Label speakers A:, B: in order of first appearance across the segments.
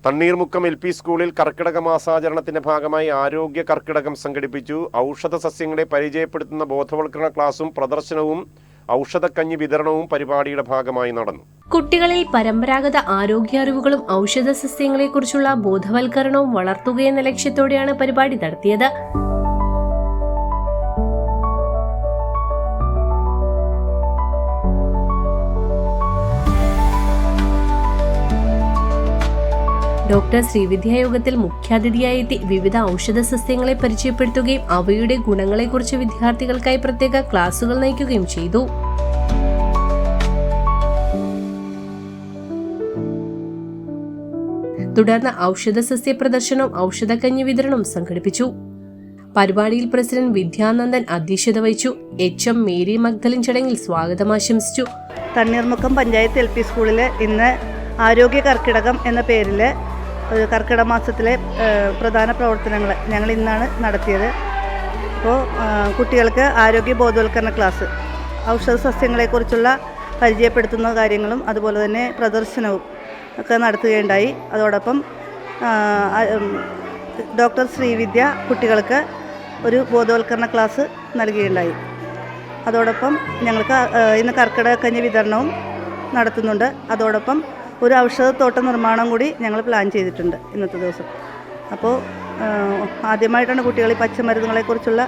A: Thanneermukkom LP സ്കൂളിൽ കർക്കിടക മാസാചരണത്തിന്റെ ഭാഗമായി ആരോഗ്യ കർക്കിടകം സംഘടിപ്പിച്ചു. ഔഷധ സസ്യങ്ങളെ പരിചയപ്പെടുത്തുന്ന ബോധവൽക്കരണ ക്ലാസും പ്രദർശനവും ഔഷധക്കഞ്ഞി വിതരണവും പരിപാടിയുടെ ഭാഗമായി നടന്നു.
B: കുട്ടികളിൽ പരമ്പരാഗത ആരോഗ്യ അറിവുകളും ഔഷധ സസ്യങ്ങളെക്കുറിച്ചുള്ള ബോധവൽക്കരണവും വളർത്തുകയെന്ന ലക്ഷ്യത്തോടെയാണ് പരിപാടി നടത്തിയത്. ഡോക്ടർ ശ്രീവിദ്യ യോഗത്തിൽ മുഖ്യാതിഥിയായി എത്തി വിവിധ ഔഷധ സസ്യങ്ങളെ പരിചയപ്പെടുത്തുകയും അവയുടെ ഗുണങ്ങളെക്കുറിച്ച് വിദ്യാർത്ഥികൾക്കായി പ്രത്യേക ക്ലാസുകൾ നയിക്കുകയും ചെയ്തു. തുടർന്ന് ഔഷധ സസ്യ പ്രദർശനവും ഔഷധക്കഞ്ഞി വിതരണവും സംഘടിപ്പിച്ചു. പരിപാടിയിൽ പ്രസിഡന്റ് വിദ്യാനന്ദൻ അധ്യക്ഷത വഹിച്ചു. HM മേരി മഗ്ദലിൻ ചടങ്ങിൽ സ്വാഗതം ആശംസിച്ചു.
C: തണ്ണീർമുക്കം പഞ്ചായത്ത് LP സ്കൂളിൽ ഇന്ന് ആരോഗ്യ കർക്കിടകം എന്ന പേരിൽ കർക്കിടക മാസത്തിലെ പ്രധാന പ്രവർത്തനങ്ങൾ ഞങ്ങൾ ഇന്നാണ് നടത്തിയത്. അപ്പോൾ കുട്ടികൾക്ക് ആരോഗ്യ ബോധവൽക്കരണ ക്ലാസ്, ഔഷധ സസ്യങ്ങളെക്കുറിച്ചുള്ള പരിചയപ്പെടുത്തുന്ന കാര്യങ്ങളും അതുപോലെ തന്നെ പ്രദർശനവും ഒക്കെ നടത്തുകയുണ്ടായി. അതോടൊപ്പം ഡോക്ടർ ശ്രീവിദ്യ കുട്ടികൾക്ക് ഒരു ബോധവൽക്കരണ ക്ലാസ് നൽകുകയുണ്ടായി. അതോടൊപ്പം ഞങ്ങൾക്ക് ഇന്ന് കർക്കിടകക്കഞ്ഞി വിതരണവും നടത്തുന്നുണ്ട്. അതോടൊപ്പം ഒരു ഔഷധത്തോട്ട നിർമ്മാണം കൂടി ഞങ്ങൾ പ്ലാൻ ചെയ്തിട്ടുണ്ട് ഇന്നത്തെ ദിവസം. അപ്പോൾ ആദ്യമായിട്ടാണ് കുട്ടികൾ ഈ പച്ചമരുന്നുകളെക്കുറിച്ചുള്ള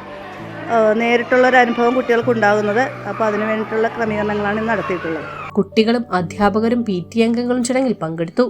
C: നേരിട്ടുള്ളൊരു അനുഭവം കുട്ടികൾക്ക് ഉണ്ടാകുന്നത്. അപ്പോൾ അതിനു വേണ്ടിയിട്ടുള്ള ക്രമീകരണങ്ങളാണ് ഇന്ന് നടത്തിയിട്ടുള്ളത്.
B: കുട്ടികളും അധ്യാപകരും PT അംഗങ്ങളും ചടങ്ങിൽ പങ്കെടുത്തു.